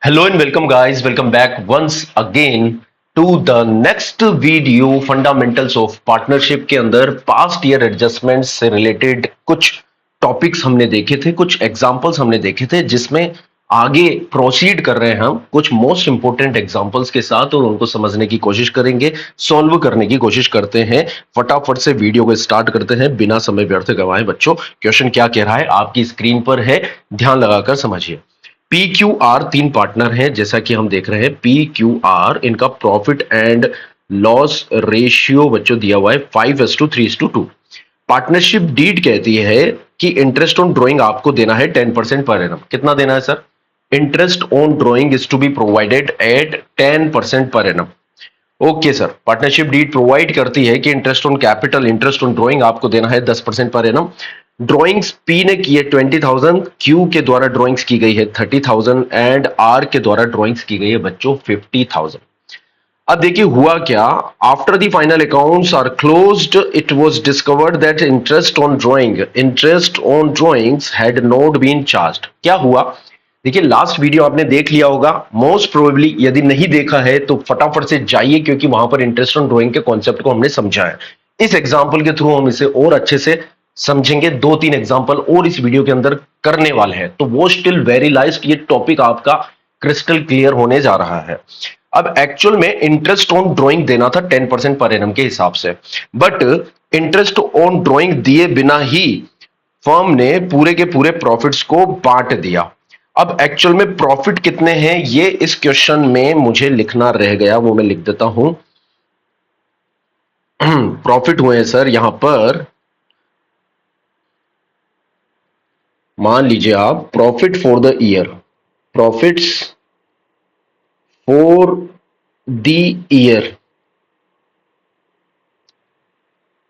Hello and welcome guys, welcome back once again to the next video fundamentals of partnership के अंदर past year adjustment से related कुछ topics हमने देखे थे, कुछ एग्जांपल्स हमने देखे थे जिसमें आगे प्रोसीड कर रहे हैं हम कुछ मोस्ट इंपोर्टेंट एग्जांपल्स के साथ और उनको समझने की कोशिश करेंगे, सॉल्व करने की कोशिश करते हैं। फटाफट से वीडियो को स्टार्ट करते हैं बिना समय व्यर्थ गवाए। बच्चों, क्वेश्चन क्या कह रहा है आपकी स्क्रीन पर है, ध्यान लगाकर समझिए। पी क्यू आर तीन पार्टनर हैं, जैसा कि हम देख रहे हैं। पी क्यू आर इनका प्रॉफिट एंड लॉस रेशियो बच्चों दिया हुआ है 5:3:2। पार्टनरशिप डीड कहती है कि इंटरेस्ट ऑन ड्रॉइंग आपको देना है 10% पर एनम। कितना देना है सर? Interest on drawing is to be provided at 10% पर annum. Okay sir, partnership deed provide करती है कि interest on capital, interest on drawing आपको देना है 10% पर एनम। ड्रॉइंग्स पी ने की है 20,000, क्यू के द्वारा ड्रॉइंग्स की गई है 30,000 एंड आर के द्वारा ड्रॉइंग्स की गई है बच्चों 50,000। अब देखिए हुआ क्या। After the final accounts are closed it was discovered that interest on drawings had not been charged. क्या हुआ? देखिए लास्ट वीडियो आपने देख लिया होगा, मोस्ट प्रोबेबली यदि नहीं देखा है तो फटाफट से जाइए, क्योंकि वहां पर इंटरेस्ट ऑन ड्रॉइंग के कॉन्सेप्ट को हमने समझा है। इस एग्जांपल के थ्रू हम इसे और अच्छे से समझेंगे। दो तीन एग्जांपल और इस वीडियो के अंदर करने वाले हैं, तो वो स्टिल वेरी लाइस्ट, ये टॉपिक आपका क्रिस्टल क्लियर होने जा रहा है। अब एक्चुअल में इंटरेस्ट ऑन ड्रॉइंग देना था 10% पर एनम के हिसाब से, बट इंटरेस्ट ऑन ड्रॉइंग दिए बिना ही फर्म ने पूरे के पूरे प्रॉफिट्स को बांट दिया। अब एक्चुअल में प्रॉफिट कितने हैं ये इस क्वेश्चन में मुझे लिखना रह गया, वो मैं लिख देता हूं। प्रॉफिट हुए हैं सर यहां पर, मान लीजिए आप profit for the year, profits for the year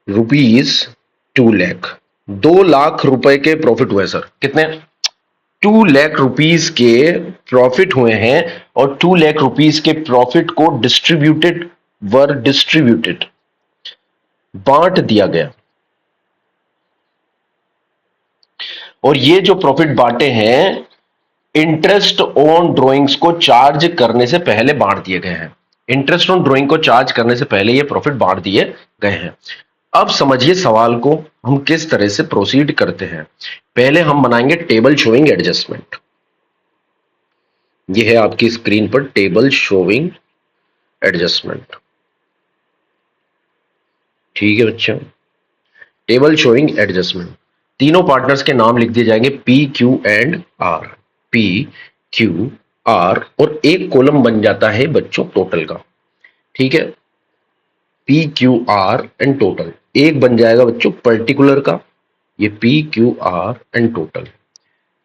rupees 2 lakh, 2 lakh रुपए के प्रॉफिट हुए सर। कितने? 2 लाख रुपीज के प्रॉफिट हुए हैं, और 2 लाख रुपीज के प्रॉफिट को डिस्ट्रीब्यूटेड बांट दिया गया। और ये जो प्रॉफिट बांटे हैं इंटरेस्ट ऑन ड्रॉइंग्स को चार्ज करने से पहले बांट दिए गए हैं। इंटरेस्ट ऑन ड्रॉइंग को चार्ज करने से पहले ये प्रॉफिट बांट दिए गए हैं। अब समझिए सवाल को हम किस तरह से प्रोसीड करते हैं। पहले हम बनाएंगे टेबल शोइंग एडजस्टमेंट। ये है आपकी स्क्रीन पर टेबल शोइंग एडजस्टमेंट। ठीक है बच्चों, टेबल शोइंग एडजस्टमेंट। तीनों पार्टनर्स के नाम लिख दिए जाएंगे, P Q and R. P Q R, और एक कॉलम बन जाता है बच्चों टोटल का। ठीक है, P Q are and total. एक बन जाएगा बच्चों पर्टिकुलर का, ये P Q are and total.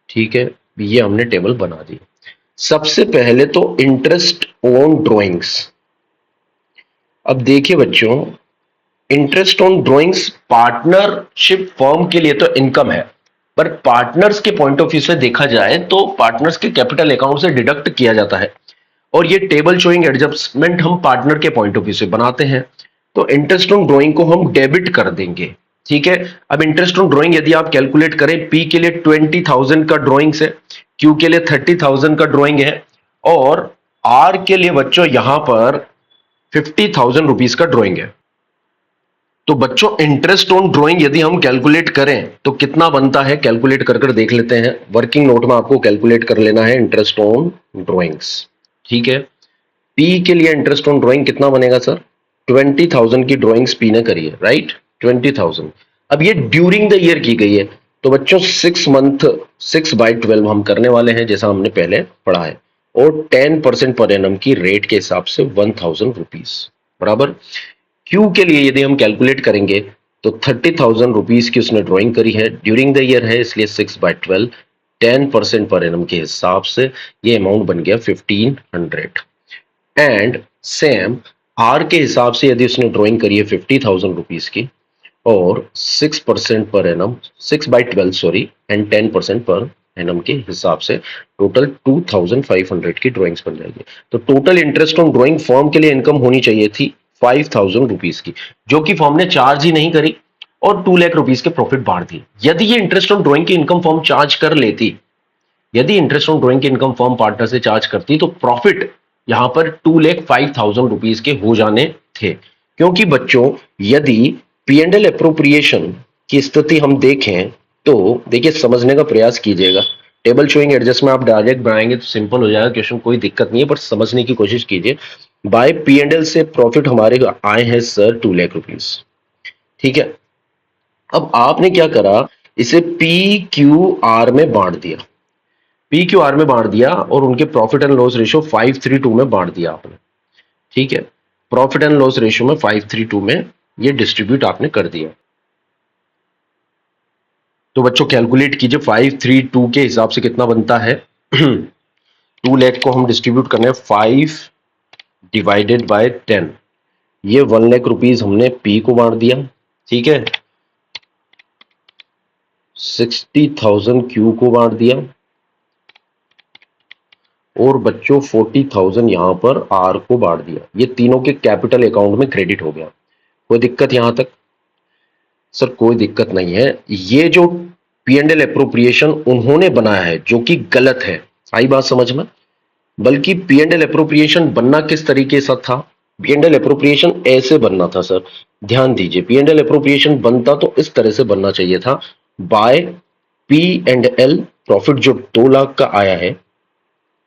ठीक है, ये हमने टेबल बना दी। सबसे पहले तो इंटरेस्ट ऑन ड्रॉइंग्स। अब देखिए बच्चों, interest on drawings partnership firm के लिए तो इनकम है, पर पार्टनर्स के पॉइंट ऑफ व्यू से देखा जाए तो पार्टनर्स के कैपिटल अकाउंट से डिडक्ट किया जाता है। और ये टेबल शोइंग एडजस्टमेंट हम पार्टनर के पॉइंट ऑफ व्यू से बनाते हैं, तो इंटरेस्ट ऑन ड्रॉइंग को हम डेबिट कर देंगे। ठीक है, अब इंटरेस्ट ऑन ड्रॉइंग यदि आप कैलकुलेट करें, पी के लिए 20,000 का ड्रॉइंग्स है, क्यू के लिए 30,000 का ड्रॉइंग है, और आर के लिए बच्चों यहां पर 50,000 रुपीज का ड्रॉइंग है। तो बच्चों इंटरेस्ट ऑन ड्रॉइंग यदि हम कैलकुलेट करें तो कितना बनता है, कैलकुलेट कर कर देख लेते हैं। वर्किंग नोट में आपको कैलकुलेट कर लेना है इंटरेस्ट ऑन ड्रॉइंग्स। ठीक है, पी के लिए इंटरेस्ट ऑन ड्रॉइंग कितना बनेगा सर? 20,000 की ड्रॉइंग्स पी ने करी है, राइट? 20,000। अब ये ड्यूरिंग द ईयर की गई है, तो बच्चों 6 मंथ 6/12 हम करने वाले हैं, जैसा हमने पहले पढ़ा है, और 10% पर एनम की रेट के हिसाब से 1,000 रुपीज बराबर। क्यू के लिए यदि हम कैलकुलेट करेंगे तो 30,000 रुपीज की उसने ड्राइंग करी है, ड्यूरिंग द ईयर है, इसलिए 6/12 10% पर एनम के हिसाब से ये अमाउंट बन गया 1,500। एंड सेम आर के हिसाब से यदि उसने ड्राइंग करी है 50,000 रुपीज की, और 6% पर एनम 6/12 सॉरी एंड 10% पर एनम के हिसाब से टोटल 2,500 की ड्राइंग्स बन जाएगी। तो total interest on drawing form के लिए इनकम होनी चाहिए थी 5,000 रुपीज की, जो कि फॉर्म ने चार्ज ही नहीं करी, और 2 लाख रुपीज के प्रॉफिट बांट दी। यदि ये इंटरेस्ट ऑन ड्राइंग की इनकम फॉर्म चार्ज कर लेती, यदि इंटरेस्ट ऑन ड्रॉइंग की इनकम फर्म पार्टनर से चार्ज करती तो प्रॉफिट यहां पर 2,05,000 रुपीज के हो जाने थे। क्योंकि बच्चों यदि P&L अप्रोप्रिएशन की स्थिति हम देखें तो देखिए समझने का प्रयास कीजिएगा। टेबल शोइंग एडजस्टमेंट आप डायरेक्ट बनाएंगे तो सिंपल हो जाएगा क्वेश्चन, कोई दिक्कत नहीं है, पर समझने की कोशिश कीजिए। बाय P&L से प्रॉफिट हमारे आए हैं सर 2 लाख रुपीज, ठीक है। अब आपने क्या करा, इसे PQR में बांट दिया, PQR में बांट दिया और उनके प्रॉफिट एंड लॉस रेशियो 532 में बांट दिया आपने, ठीक है। प्रॉफिट एंड लॉस रेशियो में 532 में ये डिस्ट्रीब्यूट आपने कर दिया। तो बच्चों कैलकुलेट कीजिए 532 के हिसाब से कितना बनता है। 2 लाख को हम डिस्ट्रीब्यूट करने 5 डिवाइडेड बाय 10, ये 1 लाख रुपीज हमने P को बांट दिया, ठीक है। 60,000 Q को बांट दिया और बच्चों 40,000 यहां पर R को बांट दिया। ये तीनों के कैपिटल अकाउंट में क्रेडिट हो गया। कोई दिक्कत यहां तक? सर कोई दिक्कत नहीं है। ये जो P&L अप्रोप्रिएशन उन्होंने बनाया है जो कि गलत है, आई बात समझ में। बल्कि P&L अप्रोप्रिएशन बनना किस तरीके से था, P&L अप्रोप्रिएशन ऐसे बनना था सर, ध्यान दीजिए। P&L अप्रोप्रिएशन बनता तो इस तरह से बनना चाहिए था, बाय P&L प्रॉफिट जो 2 लाख का आया है,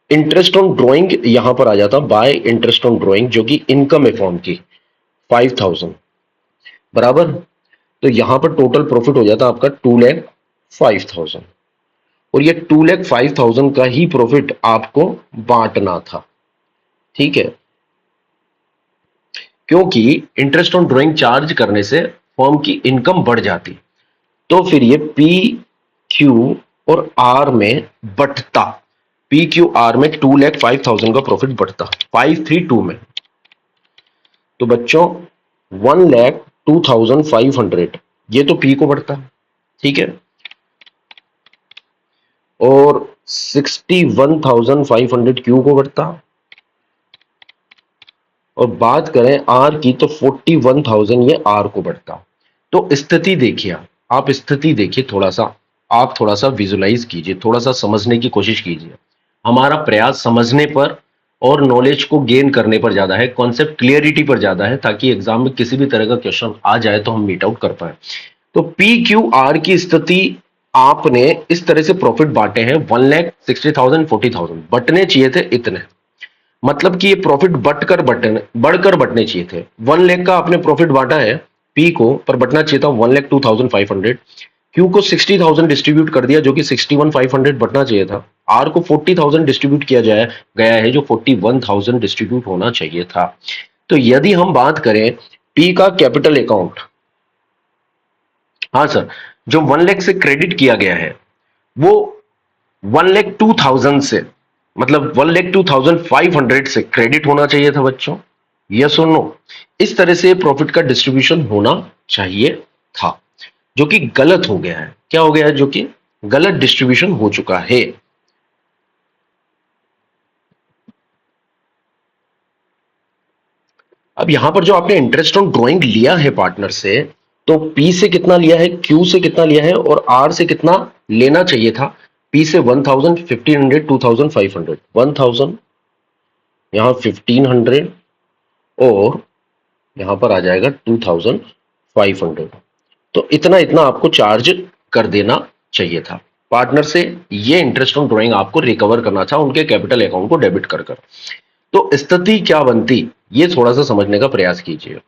इंटरेस्ट ऑन ड्रॉइंग यहां पर आ जाता बाय इंटरेस्ट ऑन ड्रॉइंग जो कि इनकम है फॉर्म की 5,000 बराबर। तो यहां पर टोटल प्रॉफिट हो जाता आपका 2,05,000 और ये 2,05,000 का ही प्रॉफिट आपको बांटना था, ठीक है। क्योंकि इंटरेस्ट ऑन ड्रॉइंग चार्ज करने से फर्म की इनकम बढ़ जाती, तो फिर ये P Q और R में बटता। PQR में 2,05,000 का प्रॉफिट बढ़ता 532 में। तो बच्चों 1,02,500 ये तो P को बढ़ता, ठीक है, और 61,500 Q को बढ़ता, और बात करें R की तो 41,000 ये R को बढ़ता। तो स्थिति देखिए, आप स्थिति देखिए, थोड़ा सा आप थोड़ा सा विजुलाइज कीजिए, थोड़ा सा समझने की कोशिश कीजिए। हमारा प्रयास समझने पर और नॉलेज को गेन करने पर ज्यादा है, कॉन्सेप्ट क्लियरिटी पर ज्यादा है, ताकि एग्जाम में किसी भी तरह का क्वेश्चन आ जाए तो हम मीट आउट कर पाए। तो PQR की स्थिति आपने इस तरह से प्रॉफिट बांटे हैं 1,60,000 40,000, बटने चाहिए थे इतने, मतलब कि ये प्रॉफिट बढ़कर बटने चाहिए थे। 1 लाख का आपने प्रॉफिट बांटा है P को, पर बटना चाहिए था 1,02,500। Q को 60,000 डिस्ट्रीब्यूट कर दिया जो कि 61,500 बटना चाहिए था। R को 40,000 डिस्ट्रीब्यूट किया गया है जो 41,000 डिस्ट्रीब्यूट होना चाहिए था। तो यदि हम बात करें P का कैपिटल अकाउंट, हाँ सर, जो 1 लाख से क्रेडिट किया गया है वो 1,02,000 से, मतलब 1,02,500 से क्रेडिट होना चाहिए था बच्चों, यस और नो। इस तरह से प्रॉफिट का डिस्ट्रीब्यूशन होना चाहिए था, जो कि गलत हो गया है। क्या हो गया है? जो कि गलत डिस्ट्रीब्यूशन हो चुका है। अब यहां पर जो आपने इंटरेस्ट ऑन ड्रॉइंग लिया है पार्टनर से, तो P से कितना लिया है, Q से कितना लिया है और R से कितना लेना चाहिए था। P से 1,000, 1,500, 2,500, 1,000, यहां 1,500 और यहां पर आ जाएगा 2,500। तो इतना इतना आपको चार्ज कर देना चाहिए था पार्टनर से। ये इंटरेस्ट ऑन ड्रॉइंग आपको रिकवर करना था उनके कैपिटल अकाउंट को डेबिट कर कर। तो स्थिति क्या बनती, ये थोड़ा सा समझने का प्रयास कीजिए।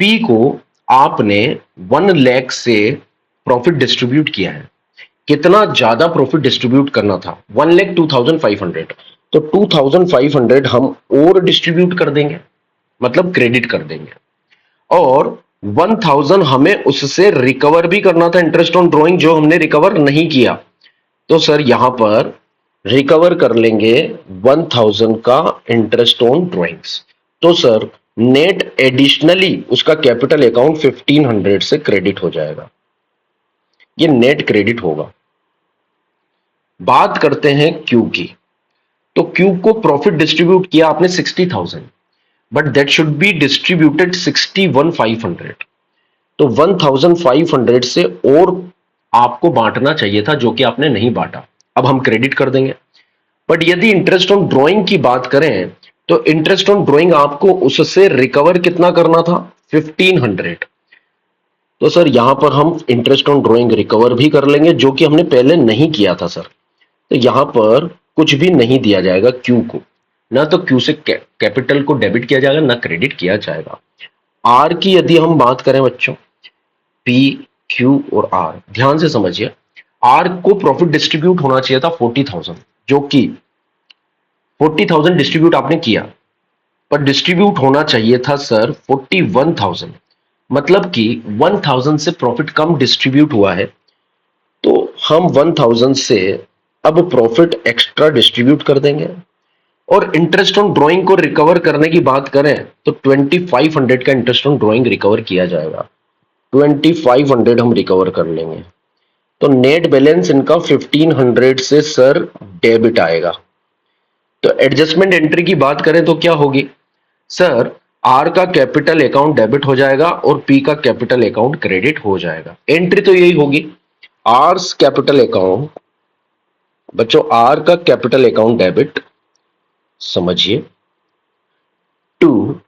P को आपने 1 लाख से प्रॉफिट डिस्ट्रीब्यूट किया है, कितना ज्यादा प्रॉफिट डिस्ट्रीब्यूट करना था, 1,02,500। तो 2,500 हम और डिस्ट्रीब्यूट कर देंगे, मतलब क्रेडिट कर देंगे, और 1,000 हमें उससे रिकवर भी करना था, इंटरेस्ट ऑन ड्रॉइंग जो हमने रिकवर नहीं किया। तो सर यहां पर रिकवर कर लेंगे 1,000 का इंटरेस्ट ऑन ड्रॉइंग्स। तो सर नेट एडिशनली उसका कैपिटल अकाउंट 1,500 से क्रेडिट हो जाएगा, ये नेट क्रेडिट होगा। बात करते हैं क्यू की। तो क्यू को प्रॉफिट डिस्ट्रीब्यूट किया आपने 60,000, but that should be distributed 61,500। तो 1,500 से और आपको बांटना चाहिए था, जो कि आपने नहीं बांटा। अब हम क्रेडिट कर देंगे। बट यदि इंटरेस्ट ऑन ड्रॉइंग की बात करें तो इंटरेस्ट ऑन ड्रॉइंग आपको उससे रिकवर कितना करना था, 1500। तो सर यहां पर हम इंटरेस्ट ऑन ड्रॉइंग रिकवर भी कर लेंगे, जो कि हमने पहले नहीं किया था सर। तो यहां पर कुछ भी नहीं दिया जाएगा क्यू को, ना तो क्यू से कैपिटल को डेबिट किया जाएगा ना क्रेडिट किया जाएगा। आर की यदि हम बात करें बच्चों, पी क्यू और आर, ध्यान से समझिए। आर को प्रॉफिट डिस्ट्रीब्यूट होना चाहिए था 40,000, जो कि 40,000 डिस्ट्रीब्यूट आपने किया, पर डिस्ट्रीब्यूट होना चाहिए था सर 41,000। मतलब कि 1,000 से प्रॉफिट कम डिस्ट्रीब्यूट हुआ है, तो हम 1,000 से अब प्रॉफिट एक्स्ट्रा डिस्ट्रीब्यूट कर देंगे। और इंटरेस्ट ऑन ड्राइंग को रिकवर करने की बात करें तो 2,500 का इंटरेस्ट ऑन ड्राइंग रिकवर किया जाएगा, 2,500 हम रिकवर कर लेंगे। तो नेट बैलेंस इनका 1,500 से सर डेबिट आएगा। तो एडजस्टमेंट एंट्री की बात करें तो क्या होगी सर, आर का कैपिटल अकाउंट डेबिट हो जाएगा और पी का कैपिटल अकाउंट क्रेडिट हो जाएगा। एंट्री तो यही होगी, आर्स कैपिटल अकाउंट, बच्चों आर का कैपिटल अकाउंट डेबिट, समझिए, टू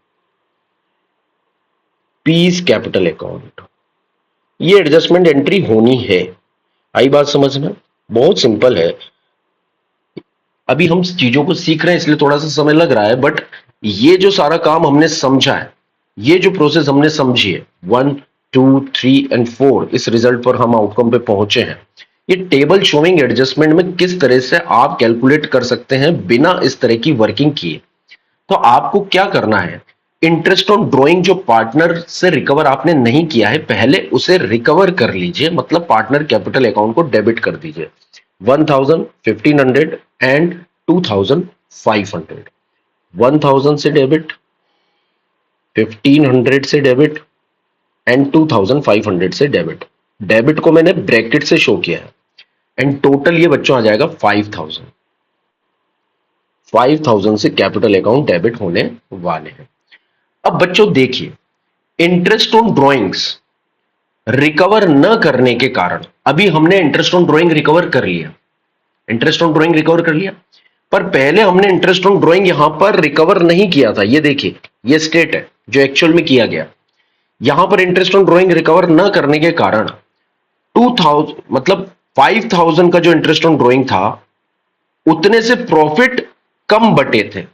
पीस कैपिटल अकाउंट। ये एडजस्टमेंट एंट्री होनी है। आई बात समझ में? बहुत सिंपल है। अभी हम चीजों को सीख रहे हैं इसलिए थोड़ा सा समय लग रहा है, बट ये जो सारा काम हमने समझा है, ये जो प्रोसेस हमने समझी है, 1 2 3 एंड 4, इस रिजल्ट पर हम आउटकम पे पहुंचे हैं। ये टेबल शोइंग एडजस्टमेंट में किस तरह से आप कैलकुलेट कर सकते हैं बिना इस तरह की वर्किंग किए। तो आपको क्या करना है, इंटरेस्ट ऑन ड्रॉइंग जो पार्टनर से रिकवर आपने नहीं किया है, पहले उसे रिकवर कर लीजिए, मतलब पार्टनर कैपिटल अकाउंट को डेबिट कर दीजिए। 1,000, 1,500 एंड 2,500। 1,000 से डेबिट, 1,500 से डेबिट एंड 2,500 से डेबिट। डेबिट को मैंने ब्रैकेट से शो किया है एंड टोटल ये बच्चों आ जाएगा 5,000। 5,000 से कैपिटल अकाउंट डेबिट होने वाले हैं। अब बच्चों देखिए, इंटरेस्ट ऑन ड्रॉइंग्स रिकवर न करने के कारण, अभी हमने इंटरेस्ट ऑन ड्रॉइंग रिकवर कर लिया, इंटरेस्ट ऑन ड्रॉइंग रिकवर कर लिया, पर पहले हमने इंटरेस्ट ऑन ड्रॉइंग यहां पर रिकवर नहीं किया था। ये देखिए, ये स्टेट है जो एक्चुअल में किया गया। यहां पर इंटरेस्ट ऑन ड्रॉइंग रिकवर न करने के कारण 2,000 मतलब 5,000 का जो इंटरेस्ट ऑन ड्रॉइंग था, उतने से प्रॉफिट कम बटे थे,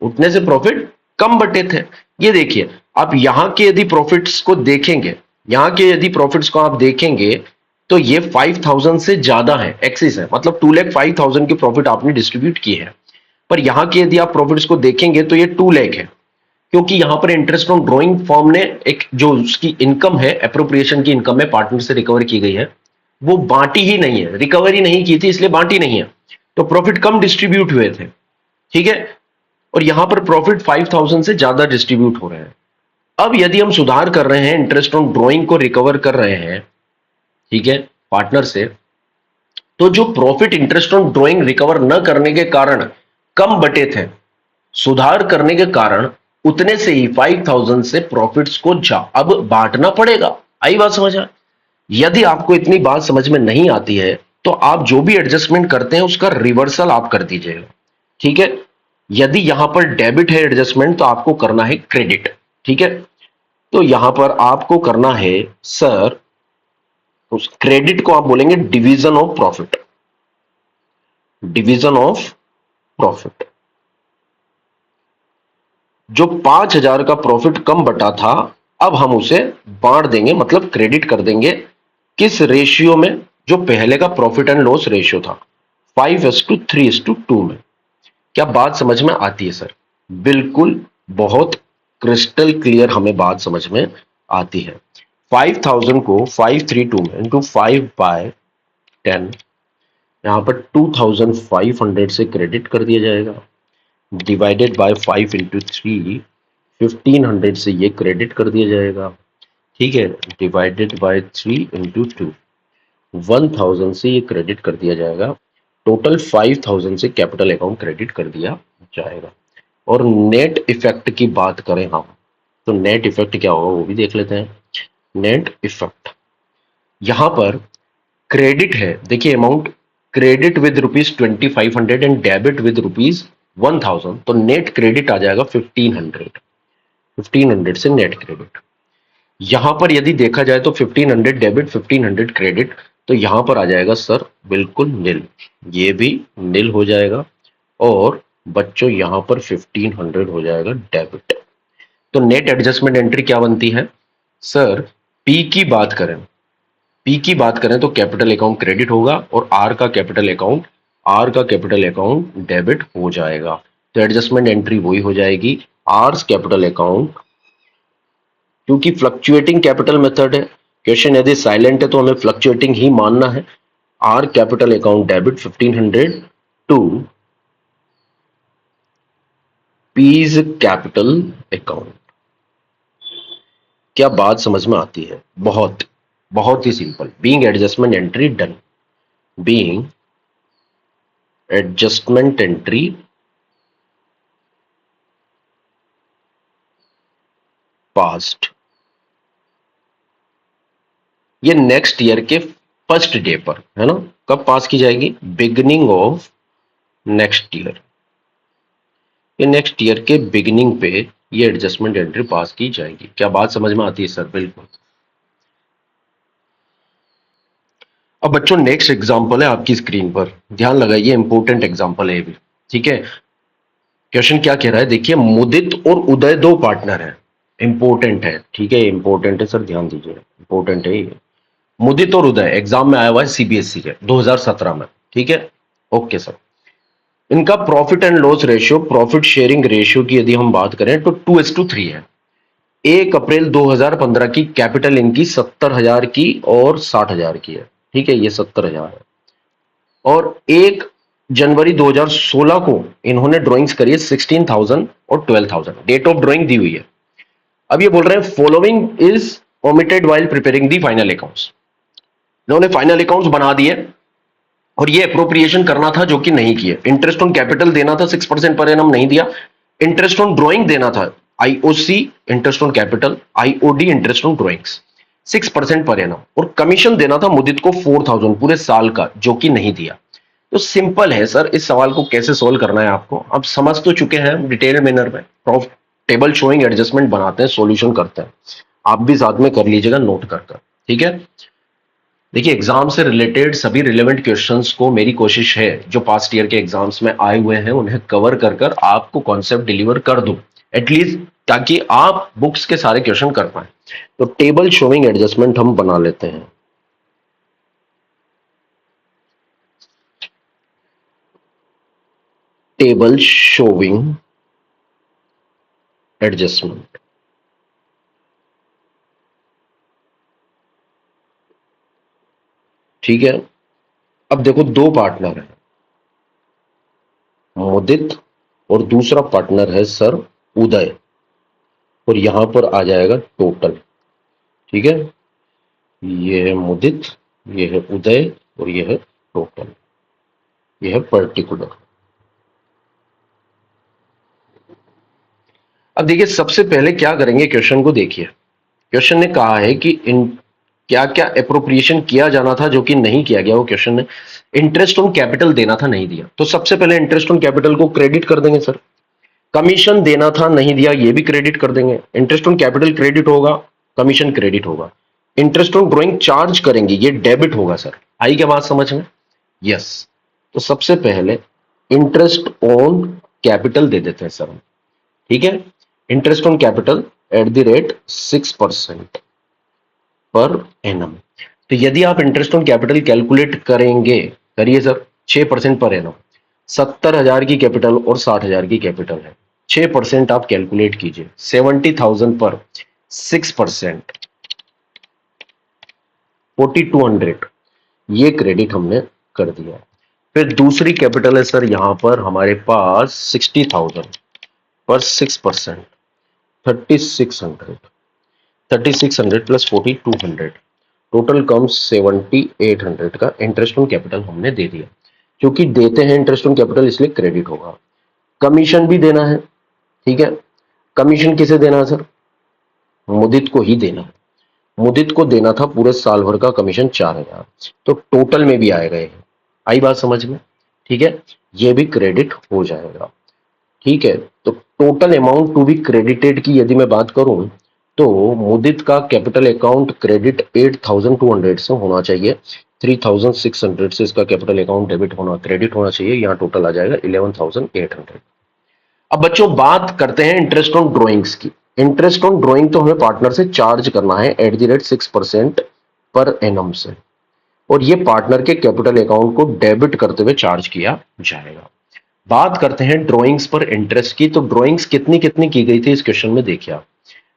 उतने से प्रॉफिट कम बटे थे। ये देखिए, आप यहां के यदि प्रॉफिट्स को देखेंगे, यहां के यदि प्रॉफिट्स को आप देखेंगे तो ये 5,000 से ज्यादा है, एक्सिस है, मतलब 2,05,000 की प्रॉफिट आपने डिस्ट्रीब्यूट की है। पर यहां के यदि आप प्रॉफिट्स को देखेंगे तो ये 2 लाख है, क्योंकि यहां पर इंटरेस्ट ऑन ड्रॉइंग फॉर्म ने एक जो उसकी इनकम है, एप्रोप्रिएशन की इनकम है, पार्टनर से रिकवर की गई है, वो बांटी ही नहीं है, रिकवरी नहीं की थी इसलिए बांटी नहीं है, तो प्रॉफिट कम डिस्ट्रीब्यूट हुए थे। ठीक है, और यहां पर प्रॉफिट 5,000 से ज्यादा डिस्ट्रीब्यूट हो रहे हैं। अब यदि हम सुधार कर रहे हैं, इंटरेस्ट ऑन ड्रॉइंग को रिकवर कर रहे हैं, ठीक है, पार्टनर से, तो जो profit interest on drawing recover न करने के कारण कम बटे थे, सुधार करने के कारण उतने से ही 5,000 से प्रॉफिट्स को अब बांटना पड़ेगा। आई बात समझ आ? यदि आपको इतनी बात समझ में नहीं आती है तो आप जो भी एडजस्टमेंट करते हैं उसका रिवर्सल आप कर दीजिएगा। ठीक है, यदि यहां पर डेबिट है एडजस्टमेंट तो आपको करना है क्रेडिट। ठीक है, तो यहां पर आपको करना है सर, उस क्रेडिट को आप बोलेंगे division of profit, division of profit. जो 5,000 का प्रॉफिट कम बटा था, अब हम उसे बांट देंगे, मतलब क्रेडिट कर देंगे। किस रेशियो में? जो पहले का प्रॉफिट एंड लॉस रेशियो था, 5:3:2 में। क्या बात समझ में आती है सर? बिल्कुल, बहुत क्रिस्टल क्लियर हमें बात समझ में आती है। 5,000 को 5:3:2 में इंटू 5/10, यहां पर 2,500 से क्रेडिट कर दिया जाएगा, डिवाइडेड बाय 5 × 3, 1,500 से ये क्रेडिट कर दिया जाएगा। ठीक है, डिवाइडेड बाय 3 × 2, 1,000 से ये क्रेडिट कर दिया जाएगा। टोटल 5,000 से कैपिटल अकाउंट क्रेडिट कर दिया जाएगा। और नेट इफेक्ट की बात करें हम, तो नेट इफेक्ट क्या होगा वो भी देख लेते हैं। नेट इफेक्ट, यहां पर क्रेडिट है, देखिए amount credit with ₹2500 and debit with ₹1000, तो नेट क्रेडिट आ जाएगा 1500 से नेट क्रेडिट। यहां पर यदि देखा जाए तो 1500 डेबिट 1500 क्रेडिट, तो यहां पर आ जाएगा सर बिल्कुल नील, ये भी नील हो जाएगा और बच्चों यहां पर 1500 हो जाएगा डेबिट। तो नेट एडजस्टमेंट एंट्री क्या बनती है सर? पी की बात करें, पी की बात करें तो कैपिटल अकाउंट क्रेडिट होगा और आर का कैपिटल अकाउंट डेबिट हो जाएगा। तो एडजस्टमेंट एंट्री वही हो जाएगी, आर्स कैपिटल अकाउंट, क्योंकि फ्लक्चुएटिंग कैपिटल मेथड है, क्वेश्चन यदि साइलेंट है तो हमें फ्लक्चुएटिंग ही मानना है। R capital account debit 1500 to P's capital account. क्या बात समझ में आती है? बहुत बहुत ही simple. Being adjustment entry done, being adjustment entry passed. ये नेक्स्ट ईयर के फर्स्ट डे पर है ना, कब पास की जाएगी? बिगिनिंग ऑफ नेक्स्ट ईयर, ये नेक्स्ट ईयर के बिगिनिंग पे ये एडजस्टमेंट एंट्री पास की जाएगी। क्या बात समझ में आती है सर? बिल्कुल। अब बच्चों नेक्स्ट एग्जांपल है आपकी स्क्रीन पर, ध्यान लगाइए, इंपॉर्टेंट एग्जांपल है ये भी, ठीक है। क्वेश्चन क्या कह रहा है देखिए, मुदित और उदय दो पार्टनर हैं, इंपॉर्टेंट है, ठीक है, इंपॉर्टेंट है सर, ध्यान दीजिए, इंपॉर्टेंट है ये। मुदित और उदय एग्जाम में आया हुआ है सीबीएसई के 2017 में, ठीक है, ओके सर। इनका profit and loss ratio, profit sharing ratio की यदि हम बात करें तो 2:3 है। 1 अप्रैल 2015 की कैपिटल इनकी 70,000 की और 60,000 की है, ठीक है, ये 70,000 है। और 1 जनवरी 2016 को इन्होंने ड्राइंग्स करी है 16,000 और 12,000, डेट ऑफ ड्राइंग दी हुई है। अब ये बोल रहे हैं following is omitted while preparing the final accounts. इन्होंने फाइनल अकाउंट्स बना दिए और ये अप्रोप्रिएशन करना था जो कि नहीं किए। इंटरेस्ट ऑन कैपिटल देना था 6% पर एनम, नहीं दिया। इंटरेस्ट ऑन ड्राइंग देना था, IOC interest on capital, IOD interest on drawings 6% per annum, और कमीशन देना था मुदित को 4,000 पूरे साल का, जो कि नहीं दिया। तो सिंपल है सर, इस सवाल को कैसे सोल्व करना है आपको आप समझ तो चुके हैं डिटेल मैनर में। टेबल शोइंग एडजस्टमेंट बनाते हैं, सॉल्यूशन करते हैं, आप भी साथ में कर लीजिएगा नोट कर कर, ठीक है। देखिए एग्जाम से रिलेटेड सभी रिलेवेंट क्वेश्चंस को मेरी कोशिश है जो पास्ट ईयर के एग्जाम्स में आए हुए हैं उन्हें कवर कर कर आपको कॉन्सेप्ट डिलीवर कर दूं एटलीस्ट, ताकि आप बुक्स के सारे क्वेश्चन कर पाए। तो टेबल शोइंग एडजस्टमेंट हम बना लेते हैं। टेबल शोइंग एडजस्टमेंट, ठीक है। अब देखो दो पार्टनर है, मुदित और दूसरा पार्टनर है सर उदय, और यहां पर आ जाएगा टोटल, ठीक है। ये है मुदित, ये है उदय और ये है टोटल, ये है पर्टिकुलर। अब देखिए सबसे पहले क्या करेंगे, क्वेश्चन को देखिए। क्वेश्चन ने कहा है कि इन क्या क्या अप्रोप्रिएशन किया जाना था जो कि नहीं किया गया। वो क्वेश्चन ने इंटरेस्ट ऑन कैपिटल देना था, नहीं दिया, तो सबसे पहले इंटरेस्ट ऑन कैपिटल को क्रेडिट कर देंगे सर। कमीशन देना था, नहीं दिया, ये भी क्रेडिट कर देंगे। इंटरेस्ट ऑन कैपिटल क्रेडिट होगा, कमीशन क्रेडिट होगा। इंटरेस्ट ऑन ड्राइंग चार्ज करेंगे, ये डेबिट होगा सर। आई क्या बात समझ में? यस। तो सबसे पहले इंटरेस्ट ऑन कैपिटल दे देते हैं सर हम, ठीक है। Interest on capital at the rate 6% per annum. तो यदि आप इंटरेस्ट ऑन कैपिटल कैलकुलेट करेंगे, करिए सर, 6% पर एनम, 70,000 की कैपिटल और 60,000 की कैपिटल है, 6% आप कैलकुलेट कीजिए, 70,000 पर 6%, 4,200, ये क्रेडिट हमने कर दिया। फिर दूसरी कैपिटल है सर यहां पर हमारे पास 60,000 पर 6%, 3,600, 3,600 प्लस 4,200, टोटल कम्स 7,800 का इंटरेस्ट ऑन कैपिटल हमने दे दिया। क्योंकि देते हैं इंटरेस्ट ऑन कैपिटल इसलिए क्रेडिट होगा। कमीशन भी देना है, ठीक है। कमीशन किसे देना है सर? मुदित को ही देना है। मुदित को देना था पूरे साल भर का कमीशन 4,000, तो टोटल में भी आएगा ये, आई बात समझ में? ठीक है, ये भी क्रेडिट हो जाएगा। ठीक है, तो total amount to be credited की यदि मैं बात करूं तो मुदित का कैपिटल अकाउंट क्रेडिट 8,200 से होना चाहिए, 3,600 से इसका कैपिटल अकाउंट डेबिट होना क्रेडिट होना चाहिए, यहाँ टोटल आ जाएगा 11,800। अब बच्चों बात करते हैं इंटरेस्ट ऑन ड्रॉइंग्स की। इंटरेस्ट ऑन ड्रॉइंग तो हमें पार्टनर से चार्ज करना है at the rate 6% per annum से, और ये पार्टनर के कैपिटल अकाउंट को डेबिट करते हुए चार्ज किया जाएगा। बात करते हैं ड्राइंग्स पर इंटरेस्ट की। तो ड्राइंग्स कितनी कितनी की गई थी इस क्वेश्चन में देखिए आप।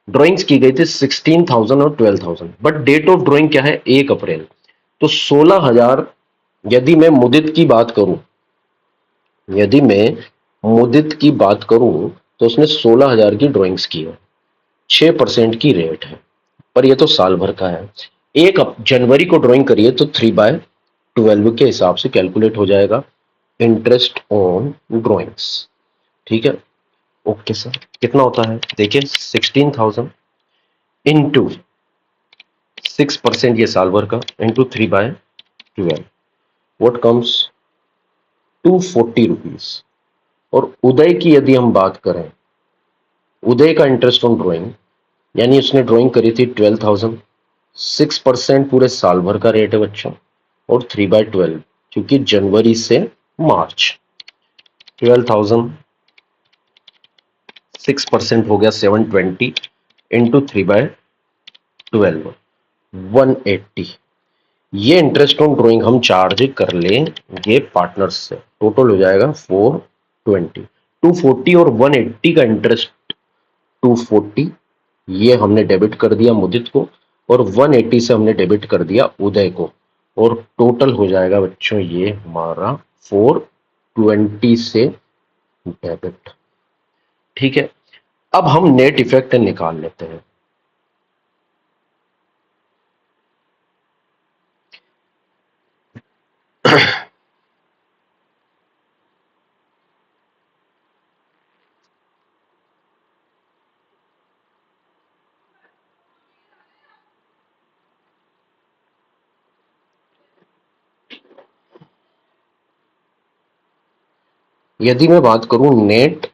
ड्राइंग्स की गई थी 16,000 और 12,000, बट डेट ऑफ ड्राइंग क्या है, 1 अप्रैल। तो 16,000 यदि मैं मुदित की बात करूं, यदि मैं मुदित की बात करूं तो उसने 16,000 की ड्राइंग्स की है, 6% की रेट है, पर ये तो साल भर का है। 1 जनवरी को ड्राइंग करिए तो 3/12 के हिसाब से कैलकुलेट हो जाएगा इंटरेस्ट ऑन ड्राइंग्स। ठीक है, ओके सर, कितना होता है देखिए, 16,000 इंटू 6%, ये साल भर का, इंटू 3/12, व्हाट कम्स 240 रुपीज। और उदय की यदि हम बात करें, उदय का इंटरेस्ट ऑन ड्राइंग, यानी उसने ड्राइंग करी थी 12,000, 6% पूरे साल भर का रेट है बच्चों, और 3/12 क्योंकि जनवरी से मार्च, 12,000 6% हो गया 720 इंटू 3/12, 180। ये इंटरेस्ट ऑन ड्राइंग हम चार्ज कर लेंगे पार्टनर्स से, टोटल हो जाएगा 420। 240 और 180 का इंटरेस्ट, 240 ये हमने डेबिट कर दिया मुदित को, और 180 से हमने डेबिट कर दिया उदय को, और टोटल हो जाएगा बच्चों ये हमारा 420 से डेबिट। ठीक है, अब हम नेट इफेक्ट निकाल लेते हैं। यदि मैं बात करूं नेट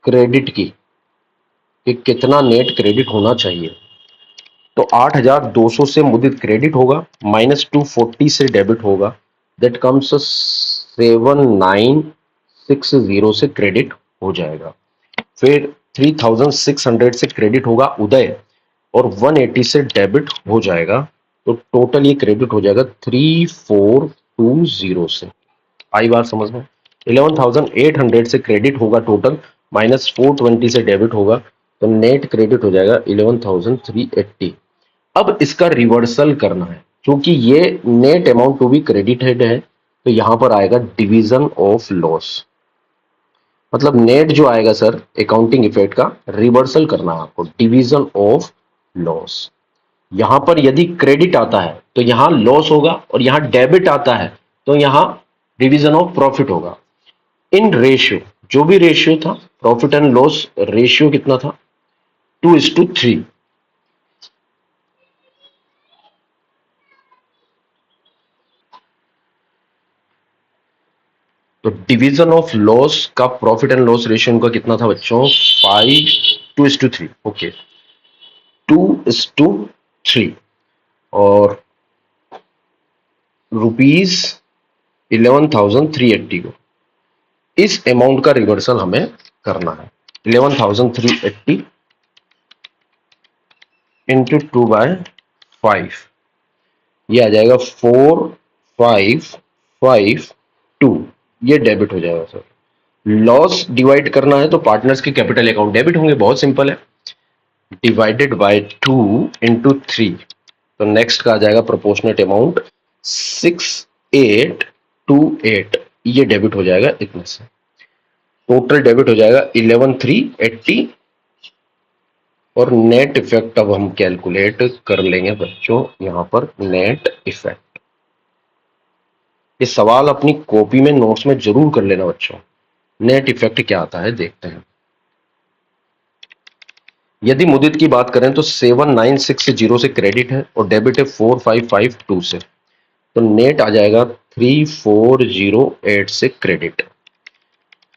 क्रेडिट की, कि कितना नेट क्रेडिट होना चाहिए, तो 8,200 से मुदित क्रेडिट होगा, -240 से डेबिट होगा, दैट कम्स 7,960 से क्रेडिट हो जाएगा। फिर 3,600 से क्रेडिट होगा उदय, और 180 से डेबिट हो जाएगा, तो टोटल ये क्रेडिट हो जाएगा 3,420 से। आई बार समझ में? 11,800 से क्रेडिट होगा टोटल, -420 से डेबिट होगा, तो नेट क्रेडिट हो जाएगा 11,380। अब इसका रिवर्सल करना है, क्योंकि ये net amount to be credited है, तो यहां पर आएगा डिवीजन ऑफ लॉस। मतलब नेट जो आएगा सर अकाउंटिंग इफेक्ट का रिवर्सल करना है आपको, डिवीजन ऑफ लॉस। यहां पर यदि क्रेडिट आता है तो यहां लॉस होगा, और यहां डेबिट आता है तो यहां डिवीजन ऑफ प्रॉफिट होगा। इन रेशियो, जो भी रेशियो था, प्रॉफिट एंड लॉस रेशियो कितना था, 2:3। तो डिवीजन ऑफ लॉस का प्रॉफिट एंड लॉस रेशियो उनका कितना था बच्चों, 2:3। ओके, 2:3, और रुपीज 11,380 को, इस अमाउंट का रिवर्सल हमें करना है। 11,380 इंटू 2/5, ये आ जाएगा 4,552, ये डेबिट हो जाएगा सर। लॉस डिवाइड करना है तो पार्टनर्स के कैपिटल अकाउंट डेबिट होंगे, बहुत सिंपल है, डिवाइडेड बाय 2 इंटू 3, तो नेक्स्ट का आ जाएगा प्रोपोर्शनेट अमाउंट 6,828, ये डेबिट हो जाएगा इतने से, टोटल डेबिट हो जाएगा 11,380। और नेट इफेक्ट अब हम कैलकुलेट कर लेंगे बच्चों, यहां पर नेट इफेक्ट, ये सवाल अपनी कॉपी में नोट्स में जरूर कर लेना बच्चों। नेट इफेक्ट क्या आता है देखते हैं। यदि मुदित की बात करें तो 7,960 से क्रेडिट है, और डेबिट है 4,552 से, तो नेट आ जाएगा 3408 से क्रेडिट।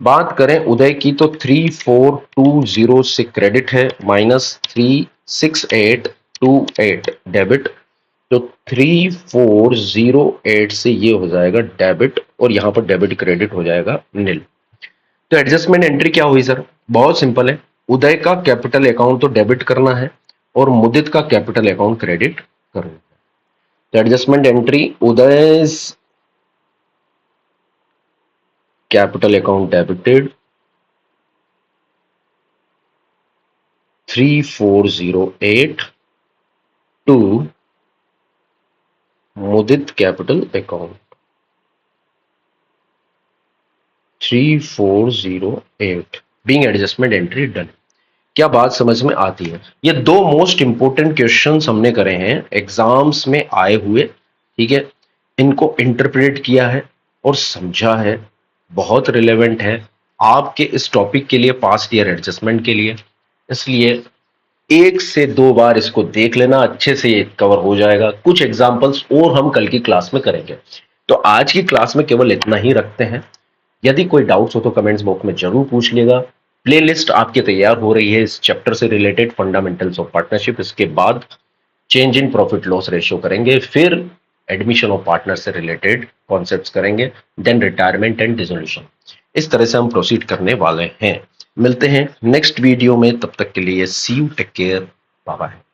बात करें उदय की तो 3420 से क्रेडिट है, माइनस 36828 डेबिट। तो 3408 से ये हो जाएगा डेबिट, और यहां पर डेबिट क्रेडिट हो जाएगा नील। तो एडजस्टमेंट एंट्री क्या हुई सर? बहुत सिंपल है, उदय का कैपिटल अकाउंट तो डेबिट करना है और मुदित का कैपिटल अकाउंट क्रेडिट करना है। तो adjustment entry, Uday capital account debited 3408 to Mudit capital account 3408 being adjustment entry done. क्या बात समझ में आती है? ये दो मोस्ट इंपोर्टेंट क्वेश्चंस हमने करे हैं एग्जाम्स में आए हुए, ठीक है। इनको इंटरप्रेट किया है और समझा है, बहुत रिलेवेंट है आपके इस टॉपिक के लिए, पास्ट ईयर एडजस्टमेंट के लिए। इसलिए एक से दो बार इसको देख लेना, अच्छे से ये कवर हो जाएगा। कुछ एग्जाम्पल्स और हम कल की क्लास में करेंगे। तो आज की क्लास में केवल इतना ही रखते हैं। यदि कोई डाउट्स हो तो कमेंट्स बॉक्स में जरूर पूछ लेगा। प्लेलिस्ट आपकी तैयार हो रही है इस चैप्टर से रिलेटेड, फंडामेंटल्स ऑफ पार्टनरशिप। इसके बाद change in profit loss ratio करेंगे, फिर एडमिशन ऑफ पार्टनर से रिलेटेड कॉन्सेप्ट्स करेंगे, देन रिटायरमेंट एंड डिसोल्यूशन। इस तरह से हम प्रोसीड करने वाले हैं। मिलते हैं नेक्स्ट वीडियो में, तब तक के लिए see you, take care, bye bye.